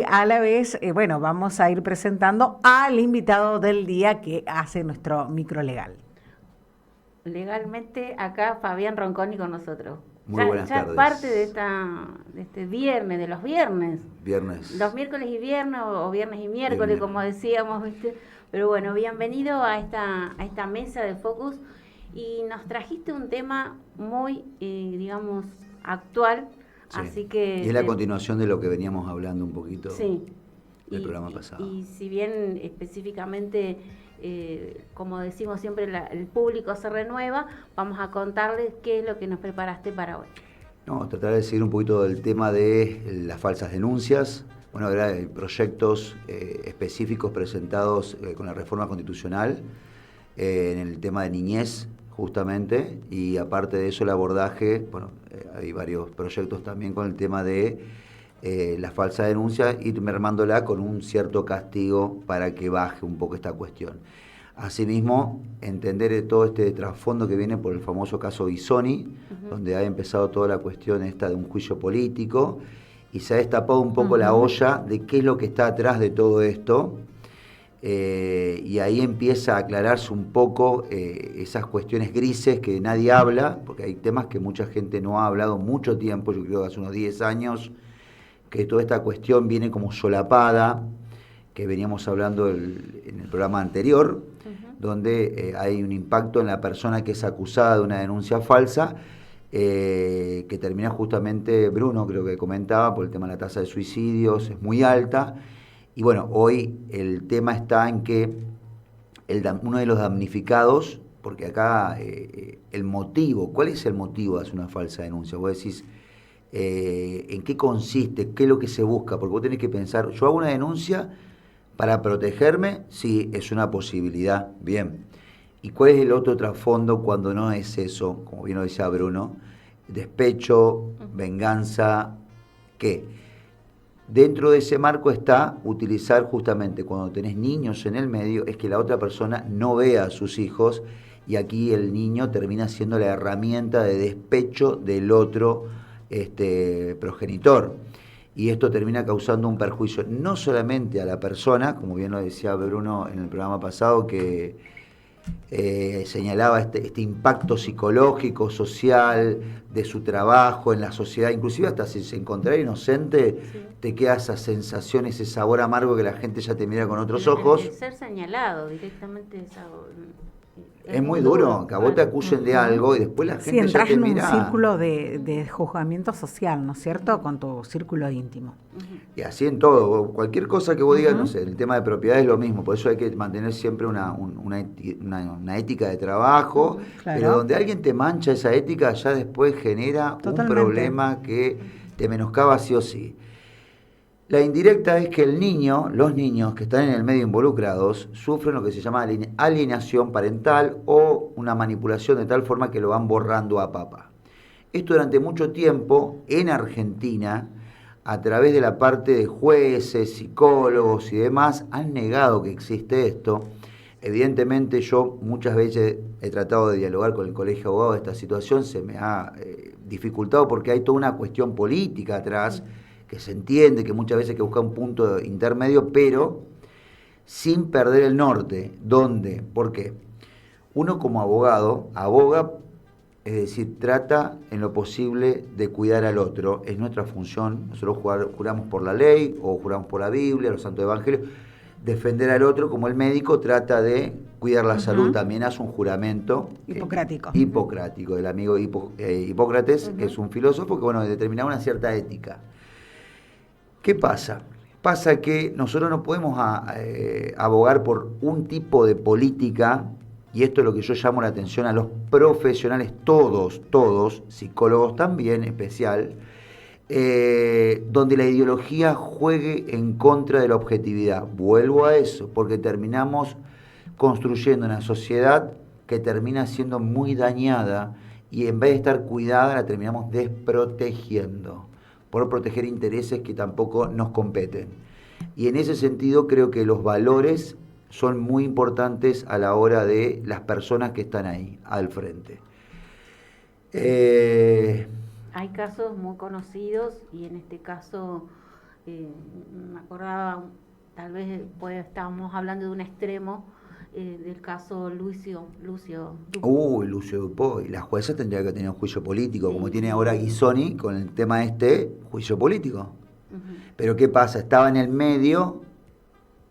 A la vez, bueno, vamos a ir presentando al invitado del día que hace nuestro microlegal. Legalmente acá Fabián Ronconi con nosotros. Muy Ya buenas es parte de tardes. este viernes, de los viernes. Los Viernes. miércoles y viernes, o viernes y Bien, miércoles, como miércoles. decíamos, ¿viste? Pero bueno, bienvenido a esta mesa de Focus. Y nos trajiste un tema muy, digamos, actual. Sí. Así Y que es la continuación de lo que veníamos hablando un poquito sí, del programa pasado. y si bien específicamente, como decimos siempre, el público se renueva, vamos a contarles qué es lo que nos preparaste para hoy. No, tratar de seguir un poquito del tema de las falsas denuncias. Bueno, habrá proyectos específicos presentados con la reforma constitucional en el tema de niñez, justamente, y aparte de eso el abordaje, bueno, hay varios proyectos también con el tema de la falsa denuncia, ir mermándola con un cierto castigo para que baje un poco esta cuestión. Asimismo, entender todo este trasfondo que viene por el famoso caso Bisoni, donde ha empezado toda la cuestión esta de un juicio político, y se ha destapado un poco la olla de qué es lo que está atrás de todo esto, y ahí empieza a aclararse un poco esas cuestiones grises que nadie habla, porque hay temas que mucha gente no ha hablado mucho tiempo, yo creo que hace unos 10 años, que toda esta cuestión viene como solapada, que veníamos hablando en el programa anterior, donde hay un impacto en la persona que es acusada de una denuncia falsa, que termina justamente, Bruno creo que comentaba, por el tema de la tasa de suicidios, es muy alta, y bueno, hoy el tema está en que uno de los damnificados, porque acá el motivo, ¿cuál es el motivo de hacer una falsa denuncia? Vos decís, ¿en qué consiste? ¿Qué es lo que se busca? Porque vos tenés que pensar, yo hago una denuncia para protegerme, sí, es una posibilidad, bien. ¿Y cuál es el otro trasfondo cuando no es eso? Como bien lo decía Bruno, despecho, venganza, ¿qué? Dentro de ese marco está utilizar justamente cuando tenés niños en el medio, es que la otra persona no vea a sus hijos y aquí el niño termina siendo la herramienta de despecho del otro progenitor. Y esto termina causando un perjuicio no solamente a la persona, como bien lo decía Bruno en el programa pasado, que señalaba este impacto psicológico, social, de su trabajo en la sociedad, inclusive hasta si se encontrara inocente, Sí. te queda esa sensación, ese sabor amargo que la gente ya te mira con otros ojos. El ser señalado directamente Es es muy muy duro, duro, que a vos te claro. acusen de algo y después la Si gente ya entras te en un mira. círculo de juzgamiento social, ¿no es cierto? Con tu círculo íntimo. Y así en todo, cualquier cosa que vos digas, no sé, el tema de propiedad es lo mismo, por eso hay que mantener siempre una ética de trabajo, pero Claro, donde alguien te mancha esa ética ya después genera un totalmente. problema que te menoscaba sí o sí. La indirecta es que los niños que están en el medio involucrados, sufren lo que se llama alienación parental o una manipulación de tal forma que lo van borrando a papá. Esto durante mucho tiempo en Argentina, a través de la parte de jueces, psicólogos y demás, han negado que existe esto. Evidentemente yo muchas veces he tratado de dialogar con el colegio de abogados de esta situación, se me ha dificultado porque hay toda una cuestión política atrás, que se entiende que muchas veces hay que buscar un punto intermedio, pero sin perder el norte. ¿Dónde? ¿Por qué? Uno como abogado aboga, es decir, trata en lo posible de cuidar al otro, es nuestra función, nosotros juramos por la ley o juramos por la Biblia, los santos evangelios, defender al otro como el médico trata de cuidar la salud, también hace un juramento Hipocrático. hipocrático, del amigo Hipócrates, que es un filósofo que bueno, determinaba una cierta ética. ¿Qué pasa? Pasa que nosotros no podemos abogar por un tipo de política, y esto es lo que yo llamo la atención a los profesionales, todos, psicólogos también, especial, donde la ideología juegue en contra de la objetividad. Vuelvo a eso, porque terminamos construyendo una sociedad que termina siendo muy dañada y en vez de estar cuidada la terminamos desprotegiendo por proteger intereses que tampoco nos competen. Y en ese sentido creo que los valores son muy importantes a la hora de las personas que están ahí, al frente. Hay casos muy conocidos y en este caso me acordaba, tal vez pues, estábamos hablando de un extremo del caso Lucio Dupuy. Lucio Dupuy. La jueza tendría que tener un juicio político, Sí. como tiene ahora Guisoni con el tema juicio político. Ujú. Pero ¿qué pasa? Estaba en el medio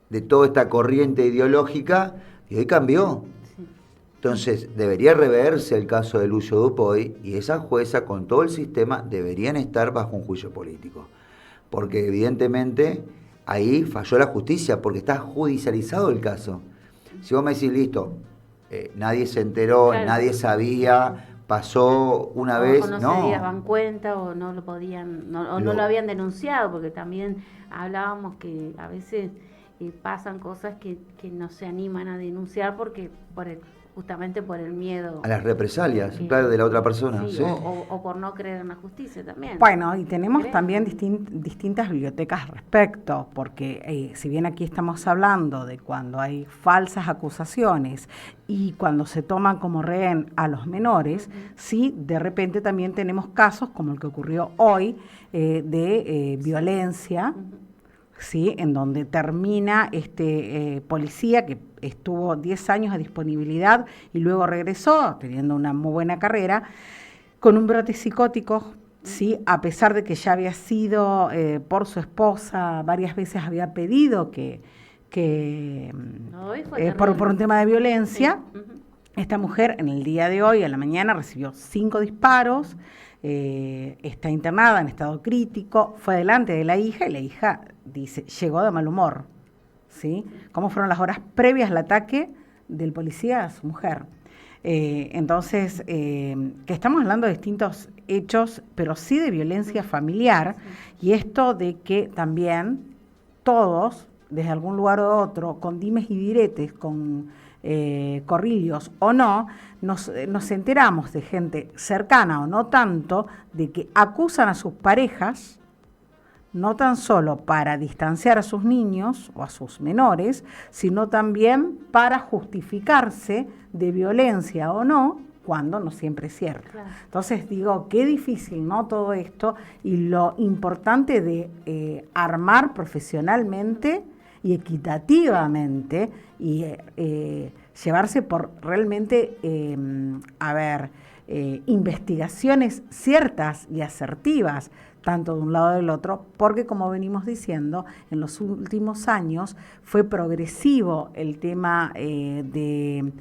de toda esta corriente ideológica y hoy cambió. Sí. Entonces, debería reverse el caso de Lucio Dupuy y esa jueza con todo el sistema deberían estar bajo un juicio político. Porque evidentemente ahí falló la justicia, porque está judicializado el caso. Si vos me decís, listo, nadie se enteró, Claro. nadie sabía, pasó una vez, O no se daban cuenta o no lo podían, no lo habían denunciado, porque también hablábamos que a veces pasan cosas que no se animan a denunciar porque justamente por el miedo. A las represalias, Sí. claro, de la otra persona. Sí, Sí. o por no creer en la justicia también. Bueno, y tenemos ¿Crees? también distintas bibliotecas al respecto, porque si bien aquí estamos hablando de cuando hay falsas acusaciones y cuando se toman como rehén a los menores, sí, de repente también tenemos casos como el que ocurrió hoy de violencia, ¿sí? En donde termina este policía que estuvo 10 años a disponibilidad y luego regresó, teniendo una muy buena carrera, con un brote psicótico, ¿sí? A pesar de que ya había sido por su esposa, varias veces había pedido que Hoy fue por un tema de violencia, Sí. Ujú. esta mujer en el día de hoy, a la mañana, recibió 5 disparos, está internada en estado crítico, fue delante de la hija y la hija dice, llegó de mal humor, ¿sí? ¿Cómo fueron las horas previas al ataque del policía a su mujer? Entonces, que estamos hablando de distintos hechos, pero sí de violencia familiar, y esto de que también todos, desde algún lugar u otro, con dimes y diretes, con corrillos o no, nos enteramos de gente cercana o no tanto, de que acusan a sus parejas, no tan solo para distanciar a sus niños o a sus menores, sino también para justificarse de violencia o no, cuando no siempre es cierto. Claro. Entonces digo, qué difícil, ¿no? Todo esto y lo importante de armar profesionalmente y equitativamente y llevarse por realmente, investigaciones ciertas y asertivas, tanto de un lado del otro, porque como venimos diciendo, en los últimos años fue progresivo el tema de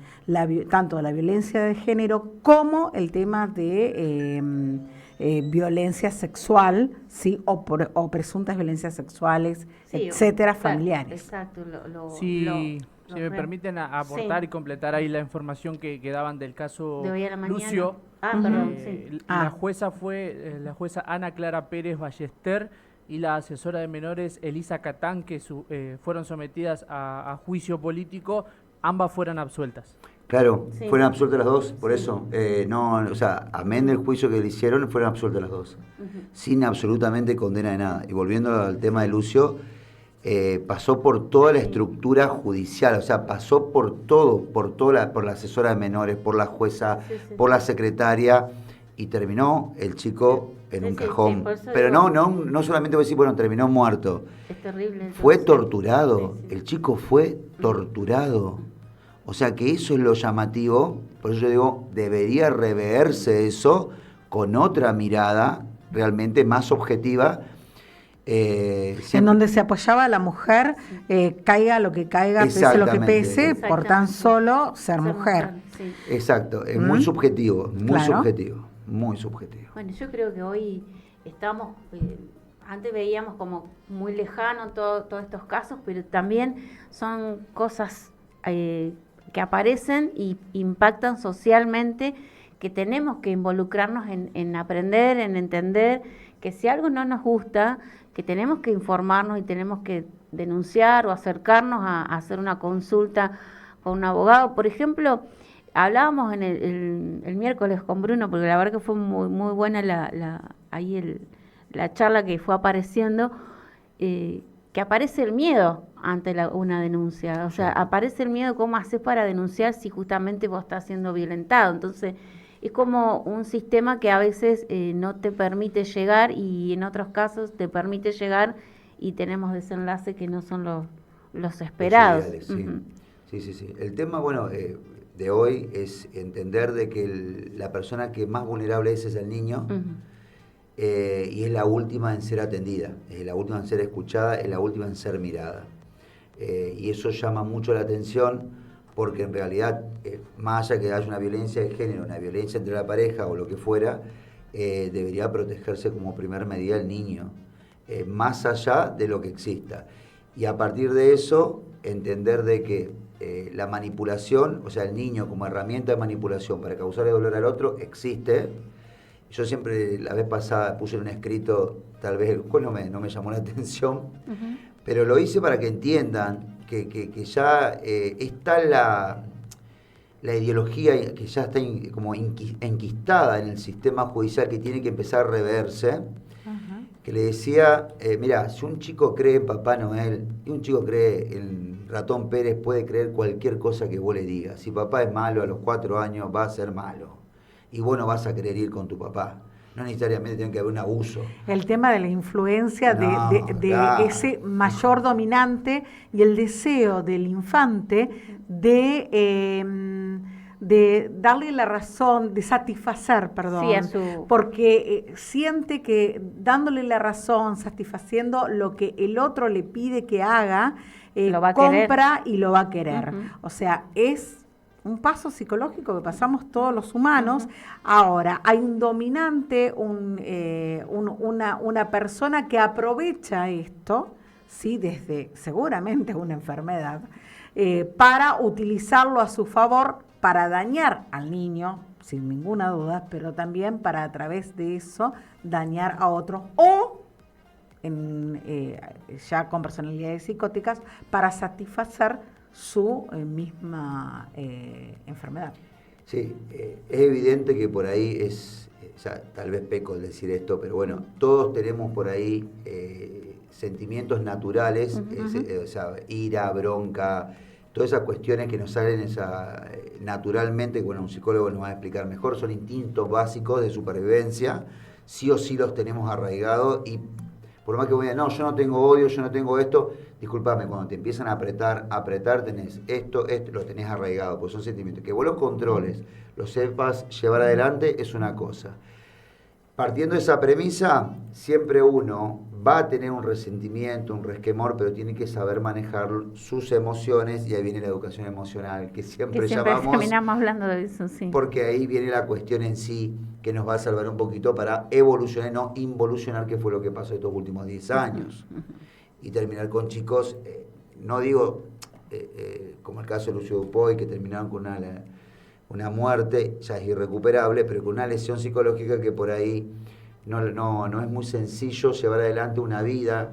tanto de la violencia de género como el tema de violencia sexual, ¿sí? O presuntas violencias sexuales, Sí, etcétera, claro, familiares. Exacto. Si me permiten aportar Sí. y completar ahí la información que daban del caso De hoy a la mañana. Lucio. Perdón, sí. La jueza fue la jueza Ana Clara Pérez Ballester y la asesora de menores Elisa Catán, que fueron sometidas a juicio político, ambas fueron absueltas. Claro, Sí. fueron absueltas las dos, por Sí. eso. Amén del juicio que le hicieron, fueron absueltas las dos. Sin absolutamente condena de nada. Y volviendo al tema de Lucio, pasó por toda la estructura judicial, o sea, pasó por todo, por la asesora de menores, por la jueza, Sí. por la secretaria, y terminó el chico en Sí, un sí, cajón. sí, por eso Pero digo- no solamente voy a decir, bueno, terminó muerto. Es terrible. Fue entonces. torturado, Sí, sí. el chico fue torturado. O sea que eso es lo llamativo, por eso yo digo, debería reverse eso con otra mirada realmente más objetiva. En donde se apoyaba a la mujer, caiga lo que caiga, pese lo que Exactamente. pese, por tan Exactamente. solo ser mujer. Sí. Exacto, es muy subjetivo, muy Claro. subjetivo, muy subjetivo. Bueno, yo creo que hoy estamos, antes veíamos como muy lejano todos estos casos, pero también son cosas que aparecen y impactan socialmente, que tenemos que involucrarnos en aprender, en entender que si algo no nos gusta, que tenemos que informarnos y tenemos que denunciar o acercarnos a hacer una consulta con un abogado. Por ejemplo, hablábamos en el miércoles con Bruno, porque la verdad que fue muy buena la charla que fue apareciendo, que aparece el miedo ante una denuncia. O sea, aparece el miedo, ¿cómo haces para denunciar si justamente vos estás siendo violentado? Entonces, es como un sistema que a veces no te permite llegar y en otros casos te permite llegar y tenemos desenlaces que no son los esperados. Los ideales, sí. Sí. El tema, bueno, de hoy es entender de que la persona que más vulnerable es el niño, y es la última en ser atendida, es la última en ser escuchada, es la última en ser mirada. Y eso llama mucho la atención, porque en realidad, más allá que haya una violencia de género, una violencia entre la pareja o lo que fuera, debería protegerse como primer medida el niño, más allá de lo que exista. Y a partir de eso, entender de que la manipulación, o sea, el niño como herramienta de manipulación para causarle dolor al otro, existe. Yo siempre, la vez pasada, puse en un escrito, tal vez el cual no me llamó la atención, pero lo hice para que entiendan que ya está la ideología que ya está como enquistada en el sistema judicial, que tiene que empezar a reverse. Que le decía, mira, si un chico cree en Papá Noel y un chico cree en Ratón Pérez, puede creer cualquier cosa que vos le digas. Si papá es malo a los 4 años, va a ser malo. Y vos no vas a querer ir con tu papá. No necesariamente tiene que haber un abuso. El tema de la influencia de ese mayor dominante y el deseo del infante de darle la razón, de satisfacer, porque siente que dándole la razón, satisfaciendo lo que el otro le pide que haga, compra y lo va a querer. O sea, es un paso psicológico que pasamos todos los humanos. Ahora, hay un dominante, una persona que aprovecha esto, ¿sí? Desde seguramente una enfermedad, para utilizarlo a su favor, para dañar al niño, sin ninguna duda, pero también para a través de eso dañar a otros, o ya con personalidades psicóticas, para satisfacer su misma enfermedad. Sí, es evidente que por ahí ya tal vez peco al decir esto, pero bueno, todos tenemos por ahí sentimientos naturales, o sea, ira, bronca, todas esas cuestiones que nos salen naturalmente, que bueno, un psicólogo nos va a explicar mejor, son instintos básicos de supervivencia, sí o sí los tenemos arraigados, y por más que voy a no, yo no tengo odio, yo no tengo esto, discúlpame, cuando te empiezan a apretar, tenés esto, lo tenés arraigado, pues son sentimientos. Que vos los controles, los sepas llevar adelante, es una cosa. Partiendo de esa premisa, siempre uno va a tener un resentimiento, un resquemor, pero tiene que saber manejar sus emociones, y ahí viene la educación emocional, que siempre llamamos, terminamos hablando de eso, sí. Porque ahí viene la cuestión en sí, que nos va a salvar un poquito para evolucionar, no involucionar, que fue lo que pasó estos últimos 10 años. Y terminar con chicos, no digo como el caso de Lucio Dupuy, que terminaron con una muerte, ya es irrecuperable, pero con una lesión psicológica que por ahí no es muy sencillo llevar adelante una vida,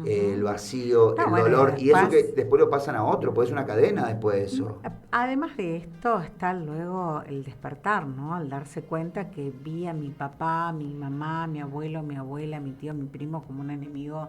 el vacío, el dolor, y eso que después lo pasan a otro, pues es una cadena después de eso. Además de esto está luego el despertar, ¿no? Al darse cuenta que vi a mi papá, mi mamá, mi abuelo, mi abuela, mi tío, mi primo como un enemigo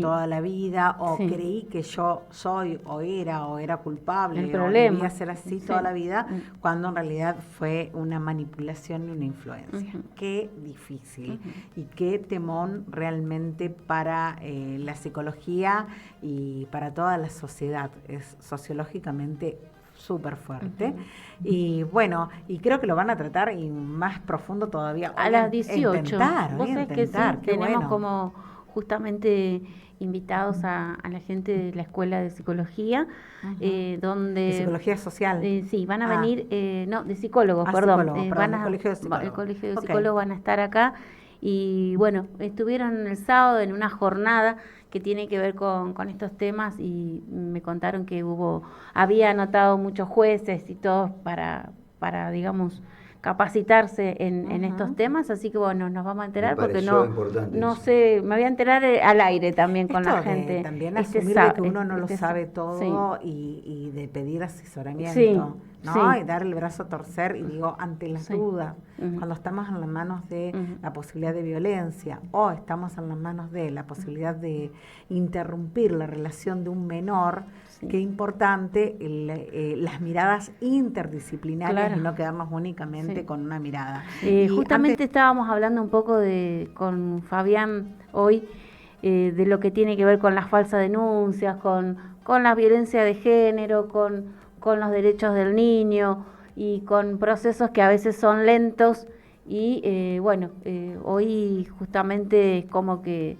toda la vida, o creí que yo soy o era culpable, o debía ser así toda la vida, cuando en realidad fue una manipulación y una influencia. Qué difícil y qué temón realmente para la psicología y para toda la sociedad. Es sociológicamente súper fuerte. Y bueno, y creo que lo van a tratar y más profundo todavía. A las 18. Vos sabés que sí, tenemos como justamente invitados a la gente de la Escuela de Psicología, donde... ¿De Psicología Social? Sí, van a venir, no, de psicólogos, perdón. El Colegio de Psicólogos. El Colegio de Psicólogos van a estar acá, y bueno, estuvieron el sábado en una jornada que tiene que ver con estos temas, y me contaron que había anotado muchos jueces y todos para digamos, capacitarse en estos temas, así que bueno, nos vamos a enterar, porque no sé, me voy a enterar al aire también con la gente. También asumir que uno no lo sabe todo, y de pedir asesoramiento, ¿no? Y dar el brazo a torcer, y digo, ante las dudas, cuando estamos en las manos de la posibilidad de violencia, o estamos en las manos de la posibilidad de interrumpir la relación de un menor, qué importante las miradas interdisciplinarias, y no quedarnos únicamente con una mirada. Justamente estábamos hablando un poco con Fabián hoy, de lo que tiene que ver con las falsas denuncias, con la violencia de género, con los derechos del niño y con procesos que a veces son lentos y hoy justamente es como que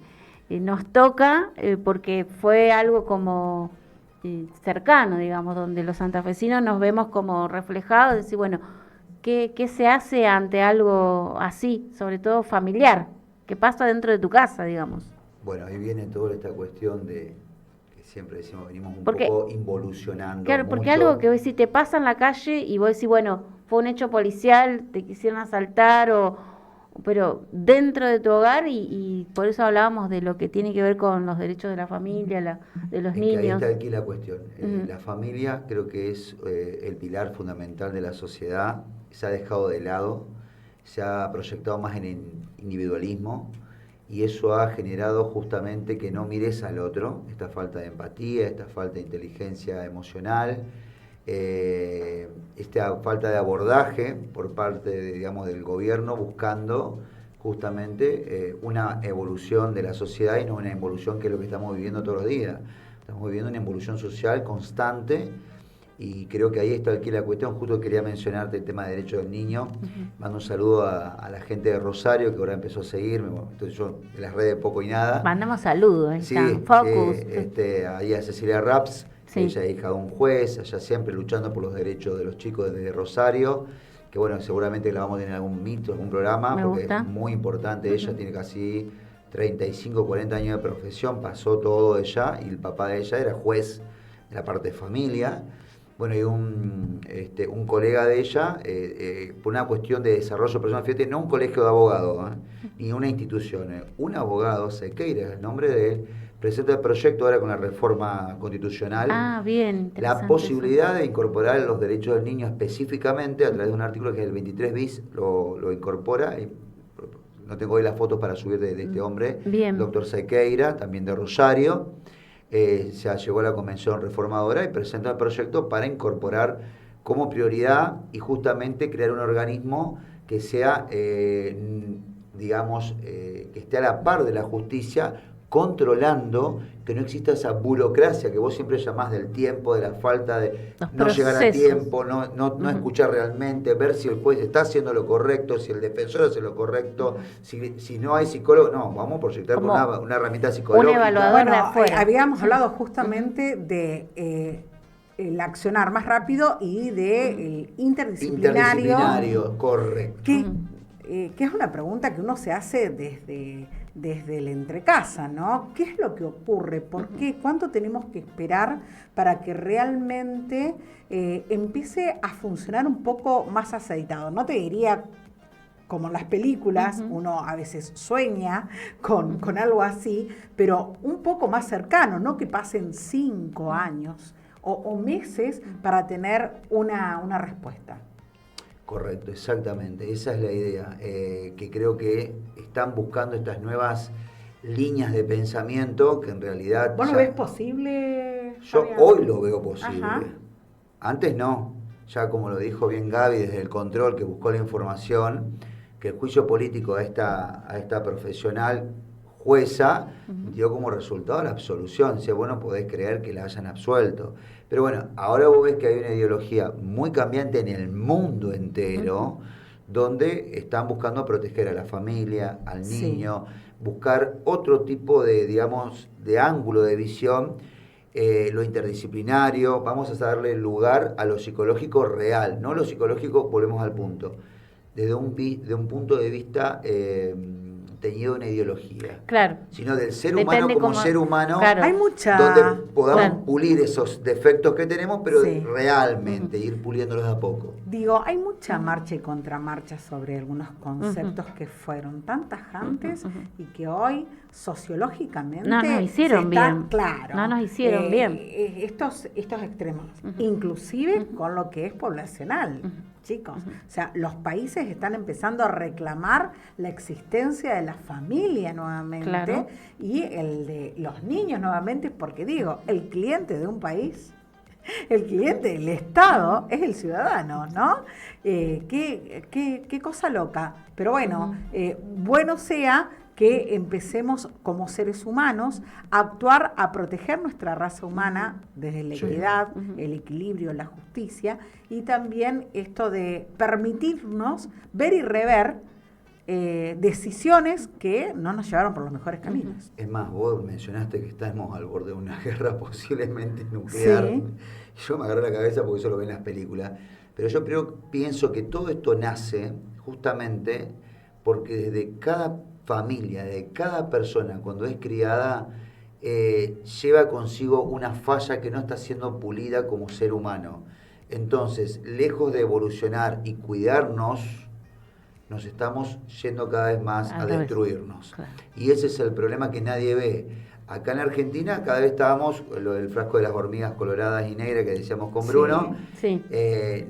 nos toca porque fue algo como cercano, digamos, donde los santafesinos nos vemos como reflejados, decir, bueno, ¿qué se hace ante algo así, sobre todo familiar? ¿Qué pasa dentro de tu casa, digamos? Bueno, ahí viene toda esta cuestión de que siempre decimos, venimos un Porque, poco involucionando claro, mucho. porque algo que vos decís, te pasa en la calle y vos decís, bueno, fue un hecho policial, te quisieron asaltar, pero dentro de tu hogar y por eso hablábamos de lo que tiene que ver con los derechos de la familia, de los Es que ahí niños. está aquí la cuestión. Ujú. La familia creo que es el pilar fundamental de la sociedad. Se ha dejado de lado, se ha proyectado más en el individualismo y eso ha generado justamente que no mires al otro, esta falta de empatía, esta falta de inteligencia emocional, esta falta de abordaje por parte, digamos, del gobierno buscando justamente una evolución de la sociedad y no una evolución que es lo que estamos viviendo todos los días. Estamos viviendo una evolución social constante y creo que ahí está aquí la cuestión. Justo quería mencionarte el tema de derechos del niño. Mando un saludo a la gente de Rosario que ahora empezó a seguirme. Bueno, entonces yo en las redes poco y nada. Mandamos saludos, ahí Sí, está, Focus. ahí a Cecilia Raps, Sí. ella es hija de un juez, allá siempre luchando por los derechos de los chicos de Rosario, que bueno, seguramente la vamos a tener en algún mito, algún programa, Me porque gusta. es muy importante. Ella tiene casi 35, 40 años de profesión, pasó todo ella, y el papá de ella era juez de la parte de familia. Bueno, y un colega de ella, por una cuestión de desarrollo personal, fíjate, no un colegio de abogados, ni una institución, un abogado, Sequeira es el nombre de él, presenta el proyecto ahora con la reforma constitucional, Ah, bien, la interesante posibilidad de incorporar los derechos del niño específicamente a través de un artículo que es el 23 bis, lo incorpora. No tengo hoy las fotos para subir de este hombre, Bien. doctor Sequeira, también de Rosario. Se llegó a la convención reformadora y presenta el proyecto para incorporar como prioridad y justamente crear un organismo que sea, digamos, que esté a la par de la justicia, controlando que no exista esa burocracia que vos siempre llamás del tiempo, de la falta de Los no llegar a procesos. tiempo, no escuchar realmente, ver si el juez está haciendo lo correcto, si el defensor hace lo correcto, si no hay psicólogo, no, vamos a proyectar con Como una herramienta psicológica. un evaluador de Bueno, afuera. habíamos hablado justamente de el accionar más rápido y de el Interdisciplinario, correcto. que es una pregunta que uno se hace desde el entrecasa, ¿no? ¿Qué es lo que ocurre? ¿Por qué? ¿Cuánto tenemos que esperar para que realmente empiece a funcionar un poco más aceitado? No te diría como en las películas, uno a veces sueña con algo así, pero un poco más cercano, no que pasen 5 años o meses para tener una respuesta. Correcto, exactamente, esa es la idea, que creo que están buscando estas nuevas líneas de pensamiento que en realidad... ¿Vos lo ves posible, Yo Fabián? hoy lo veo posible, Ajá. Antes no, ya como lo dijo bien Gaby desde el control que buscó la información, que el juicio político a esta profesional jueza dio como resultado la absolución. Si vos no podés creer que la hayan absuelto. Pero bueno, ahora vos ves que hay una ideología muy cambiante en el mundo entero, donde están buscando proteger a la familia, al niño, buscar otro tipo de, digamos, de ángulo de visión, lo interdisciplinario. Vamos a darle lugar a lo psicológico real, no lo psicológico, volvemos al punto, desde un punto de vista teñido de una ideología, Claro. sino del ser Depende humano como cómo- ser humano, claro. Hay mucha... donde podamos Claro. pulir esos defectos que tenemos, pero Sí. realmente ir puliéndolos de a poco. Digo, hay mucha marcha y contramarcha sobre algunos conceptos que fueron tan tajantes y que hoy sociológicamente No nos hicieron se está- bien. Claro, No nos hicieron bien. Estos extremos, inclusive con lo que es poblacional, chicos. O sea, los países están empezando a reclamar la existencia de la familia nuevamente Claro. y el de los niños nuevamente, porque digo, el cliente de un país, el cliente del Estado es el ciudadano, ¿no? Qué cosa loca. Pero bueno, bueno sea que empecemos como seres humanos a actuar, a proteger nuestra raza humana desde la equidad, el equilibrio, la justicia, y también esto de permitirnos ver y rever decisiones que no nos llevaron por los mejores caminos. Es más, vos mencionaste que estamos al borde de una guerra posiblemente nuclear. Sí. Yo me agarré la cabeza porque eso lo veo en las películas. Pero yo pienso que todo esto nace justamente porque desde cada familia, de cada persona, cuando es criada, lleva consigo una falla que no está siendo pulida como ser humano. Entonces, lejos de evolucionar y cuidarnos, nos estamos yendo cada vez más a destruirnos. Claro. Y ese es el problema que nadie ve. Acá en Argentina cada vez estábamos, lo del frasco de las hormigas coloradas y negras que decíamos con Bruno, Sí.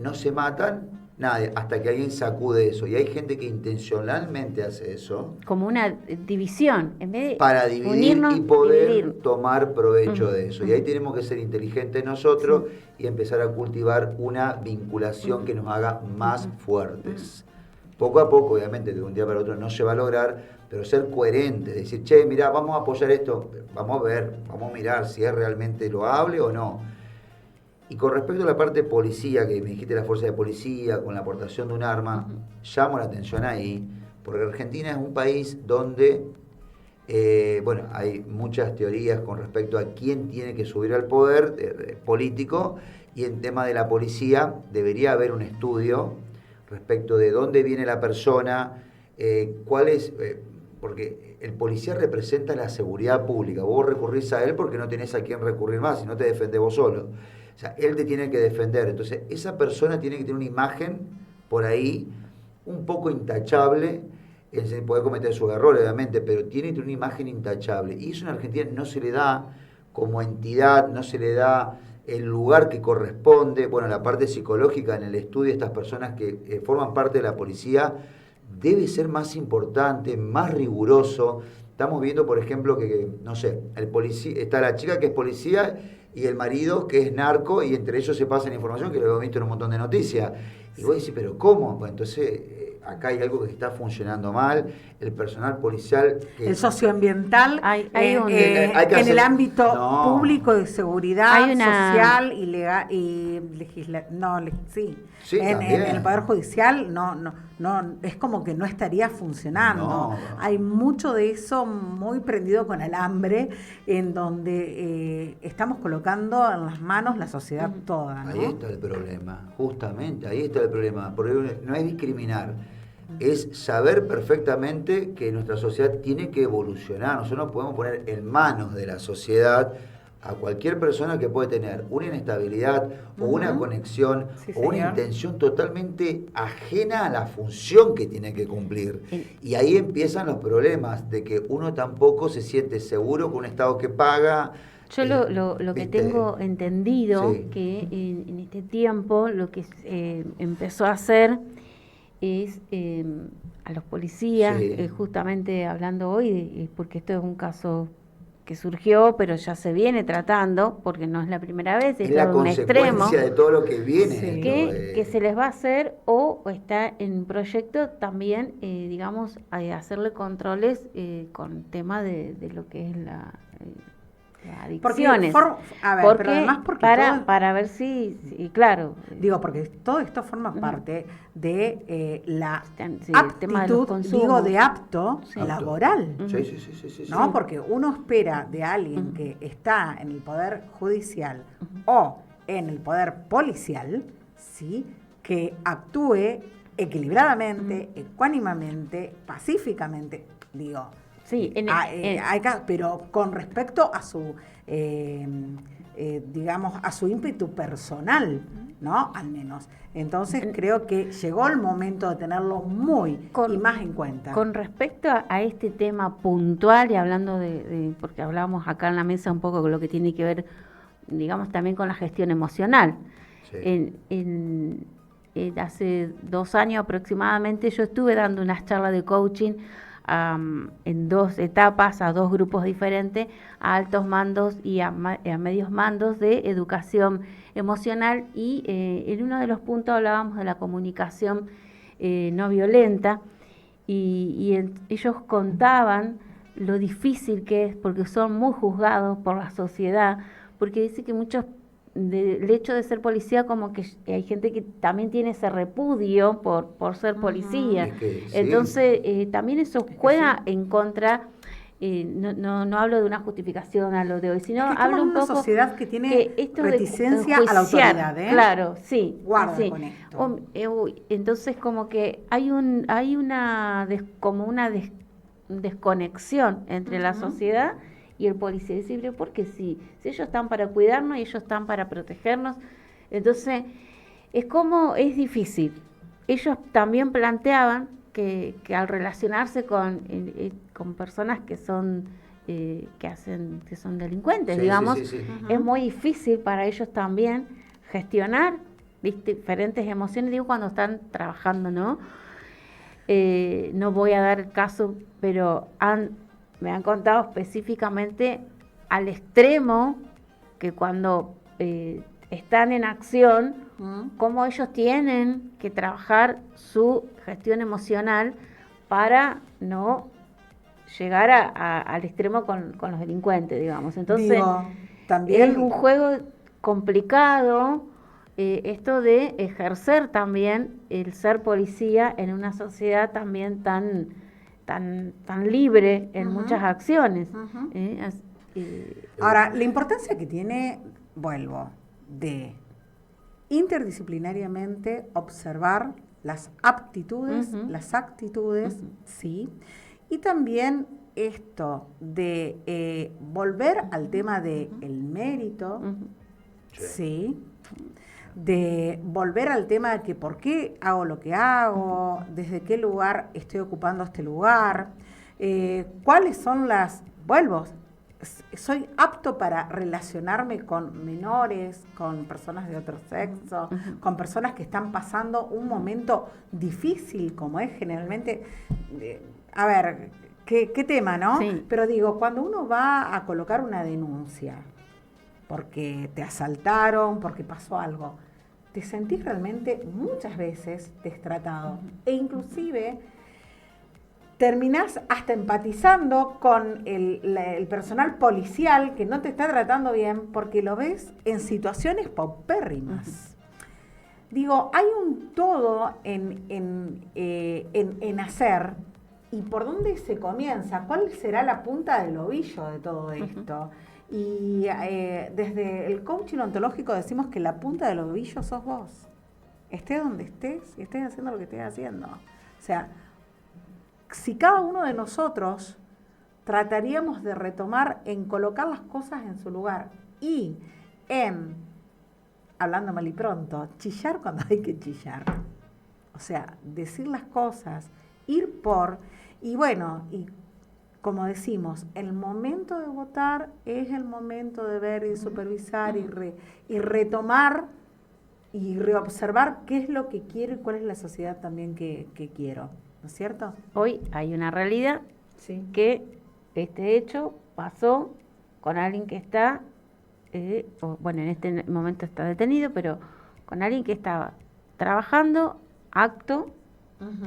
No se matan nadie, hasta que alguien sacude eso. Y hay gente que intencionalmente hace eso. Como una división, en vez de Para dividir unirnos, y poder dividir. tomar provecho de eso. Y ahí tenemos que ser inteligentes nosotros y empezar a cultivar una vinculación que nos haga más fuertes. Poco a poco, obviamente, de un día para otro no se va a lograr, pero ser coherente, decir, che, mirá, vamos a apoyar esto, vamos a ver, vamos a mirar si es realmente loable o no. Y con respecto a la parte de policía, que me dijiste la fuerza de policía, con la aportación de un arma, llamo la atención ahí, porque Argentina es un país donde, hay muchas teorías con respecto a quién tiene que subir al poder político, y en tema de la policía debería haber un estudio respecto de dónde viene la persona, cuál es, porque el policía representa la seguridad pública. Vos recurrís a él porque no tenés a quién recurrir más, si no te defendés vos solo. O sea, él te tiene que defender. Entonces, esa persona tiene que tener una imagen por ahí un poco intachable. Él se puede cometer sus errores, obviamente, pero tiene que tener una imagen intachable. Y eso en Argentina no se le da como entidad, no se le da el lugar que corresponde. Bueno, la parte psicológica en el estudio de estas personas que forman parte de la policía debe ser más importante, más riguroso. Estamos viendo, por ejemplo, que no sé, el policía, está la chica que es policía y el marido que es narco, y entre ellos se pasan información, que lo hemos visto en un montón de noticias. Y vos decís, ¿pero cómo? Pues entonces, acá hay algo que está funcionando mal. El personal policial... El socioambiental, Hay en el ámbito público de seguridad, social y legal, y Sí, en el Poder Judicial no, es como que no estaría funcionando. No. Hay mucho de eso muy prendido con alambre, en donde estamos colocando en las manos la sociedad toda, ¿no? Ahí está el problema, justamente, ahí está el problema, porque no es discriminar, es saber perfectamente que nuestra sociedad tiene que evolucionar. Nosotros no podemos poner en manos de la sociedad a cualquier persona que puede tener una inestabilidad o una conexión o una intención totalmente ajena a la función que tiene que cumplir. Y ahí empiezan los problemas de que uno tampoco se siente seguro con un Estado que paga. Yo lo que tengo entendido, Sí. que en este tiempo lo que empezó a hacer es a los policías, Sí. Justamente hablando hoy, porque esto es un caso que surgió, pero ya se viene tratando, porque no es la primera vez, Es es la todo un extremo, consecuencia de todo lo que viene. Sí. que se les va a hacer, o está en proyecto también, digamos, hacerle controles con tema de lo que es las adicciones. Pero además porque para ver si claro. Digo, porque todo esto forma parte de la Sí, el tema de los aptitud, consumos. de apto Sí. laboral. Sí. ¿No? Sí. Porque uno espera de alguien que está en el Poder Judicial o en el Poder Policial, ¿sí?, que actúe equilibradamente, ecuánimamente, pacíficamente, digo. Sí, pero con respecto a su, digamos, a su ímpetu personal, ¿no? Al menos. Entonces creo que llegó el momento de tenerlo y más en cuenta. Con respecto a este tema puntual, y hablando porque hablábamos acá en la mesa un poco con lo que tiene que ver, digamos, también con la gestión emocional. Sí. Hace 2 años aproximadamente yo estuve dando unas charlas de coaching en 2 etapas, a 2 grupos diferentes, a altos mandos y a medios mandos de educación emocional, y en uno de los puntos hablábamos de la comunicación no violenta, ellos contaban lo difícil que es, porque son muy juzgados por la sociedad, porque dice que muchos, el hecho de ser policía, como que hay gente que también tiene ese repudio por ser policía. Es que, sí. Entonces, también eso que juega en contra. No hablo de una justificación a lo de hoy, sino Es que hablo estamos un en una poco sociedad que tiene que esto de reticencia a la enjuiciar, autoridad, ¿eh? Claro, sí. Guarda sí. con esto. Entonces como que hay como una desconexión entre la sociedad y el policía. Dice, pero ¿por qué si ellos están para cuidarnos y ellos están para protegernos? Entonces es difícil. Ellos también planteaban que al relacionarse con personas que son que son delincuentes, Sí, digamos, sí, sí, sí. es muy difícil para ellos también gestionar diferentes emociones, digo, cuando están trabajando, ¿no? No voy a dar el caso, pero me han contado específicamente al extremo que cuando están en acción, cómo ellos tienen que trabajar su gestión emocional para no llegar al extremo con los delincuentes, digamos. Entonces, Digo, también es un juego complicado esto de ejercer también el ser policía en una sociedad también tan libre en muchas acciones. Ahora, la importancia que tiene, vuelvo, de interdisciplinariamente observar las aptitudes, las actitudes, sí, y también esto de volver al tema del mérito, sí, de volver al tema de que por qué hago lo que hago, desde qué lugar estoy ocupando este lugar, cuáles son soy apto para relacionarme con menores, con personas de otro sexo, con personas que están pasando un momento difícil, como es generalmente, a ver, qué tema, ¿no? Sí. Pero digo, cuando uno va a colocar una denuncia, porque te asaltaron, porque pasó algo, te sentís realmente muchas veces destratado, e inclusive terminás hasta empatizando con el personal policial que no te está tratando bien porque lo ves en situaciones paupérrimas. Digo, hay un todo en hacer, y por dónde se comienza, cuál será la punta del ovillo de todo esto. Y desde el coaching ontológico decimos que la punta del ovillo sos vos. Estés donde estés y estés haciendo lo que estés haciendo. O sea, si cada uno de nosotros trataríamos de retomar en colocar las cosas en su lugar y en, hablando mal y pronto, chillar cuando hay que chillar. O sea, decir las cosas, ir por, y bueno, y como decimos, el momento de votar es el momento de ver y supervisar y retomar y reobservar qué es lo que quiero y cuál es la sociedad también que quiero. ¿No es cierto? Hoy hay una realidad Sí. que este hecho pasó con alguien que está, bueno, en este momento está detenido, pero con alguien que estaba trabajando,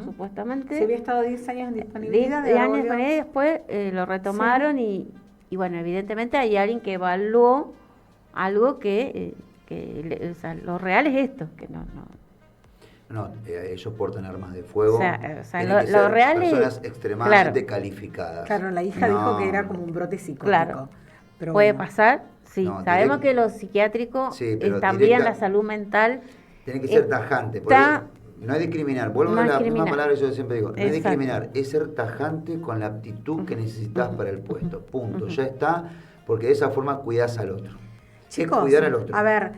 supuestamente. Se había estado 10 años en disponibilidad. 10 años con él, después lo retomaron y bueno, evidentemente hay alguien que evaluó algo que o sea, lo real es esto, que no. No, ellos portan armas de fuego. O sea, Tienen lo que ser real es- personas extremadamente claro. calificadas. Claro, la hija dijo que era como un brote psicótico. Claro. Pero Puede bueno. pasar, sí. No, Sabemos direct- que lo psiquiátrico Sí, pero es también directa- la salud mental. Tiene que ser está- tajante. Por eso, no es discriminar. Vuelvo no a es la misma discriminar. palabra que yo siempre digo. No es Exacto. discriminar, es ser tajante con la aptitud que necesitas para el puesto. Punto. Ya está, porque de esa forma cuidas al otro. Chicos, es cuidar al otro. a ver,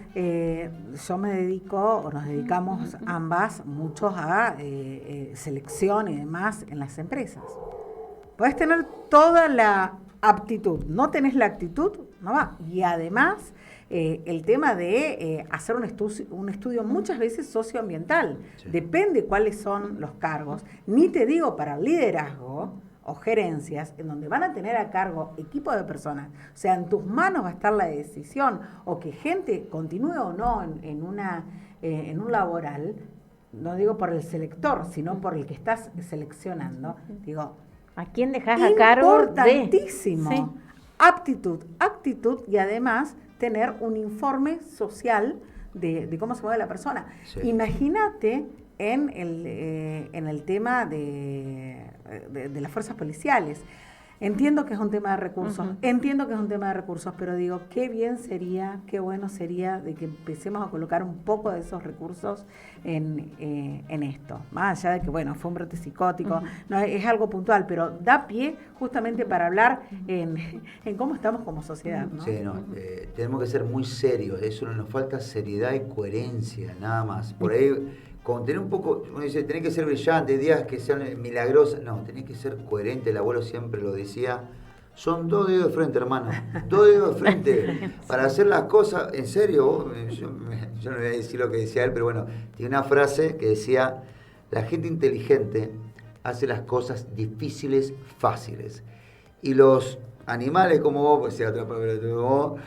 yo me dedico, o nos dedicamos ambas, muchos a selección y demás en las empresas. Puedes tener toda la aptitud, no tenés la actitud, no va. Y además, el tema de hacer un estudio muchas veces socioambiental. Sí. Depende cuáles son los cargos. Ni te digo para el liderazgo o gerencias, en donde van a tener a cargo equipo de personas, o sea, en tus manos va a estar la decisión, o que gente continúe o no en un laboral, no digo por el selector, sino por el que estás seleccionando, digo, ¿A quién dejas a cargo de? importantísimo. Sí. Actitud y además tener un informe social de cómo se mueve la persona. Sí. Imagínate en el tema de las fuerzas policiales. Entiendo que es un tema de recursos, pero digo, qué bien sería, qué bueno sería de que empecemos a colocar un poco de esos recursos en esto. Más allá de que, bueno, fue un brote psicótico, no es algo puntual, pero da pie justamente para hablar en cómo estamos como sociedad, ¿no? Sí, no, tenemos que ser muy serios, eso nos falta seriedad y coherencia, nada más. Por ahí, con tener un poco, uno dice, tenés que ser brillante, días que sean milagrosas, no, tenés que ser coherente, el abuelo siempre lo decía, son 2 dedos de frente, hermano, 2 dedos de frente, para hacer las cosas, en serio, yo no voy a decir lo que decía él, pero bueno, tiene una frase que decía, la gente inteligente hace las cosas difíciles fáciles, y los animales como vos, pues sea otra palabra como vos,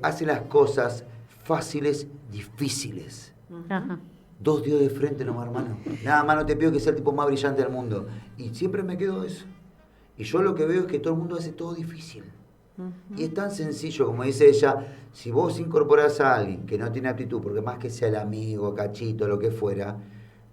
hacen las cosas fáciles difíciles. Ajá. 2 dedos de frente nomás, hermano. Nada más no te pido que sea el tipo más brillante del mundo. Y siempre me quedo eso. Y yo lo que veo es que todo el mundo hace todo difícil. Y es tan sencillo, como dice ella, si vos incorporás a alguien que no tiene aptitud, porque más que sea el amigo, cachito, lo que fuera,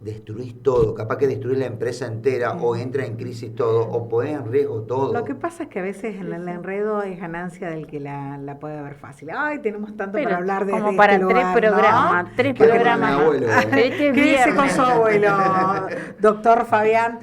destruís todo. Capaz que destruís la empresa entera o entra en crisis todo o ponés en riesgo todo. Lo que pasa es que a veces en el enredo es ganancia del que la puede ver fácil. Ay, tenemos tanto Pero para hablar de como este para lugar, 3 ¿no? programas, 3 Qué programas. con mi abuelo, Pero este es Quédese con viernes. su abuelo, doctor Fabián.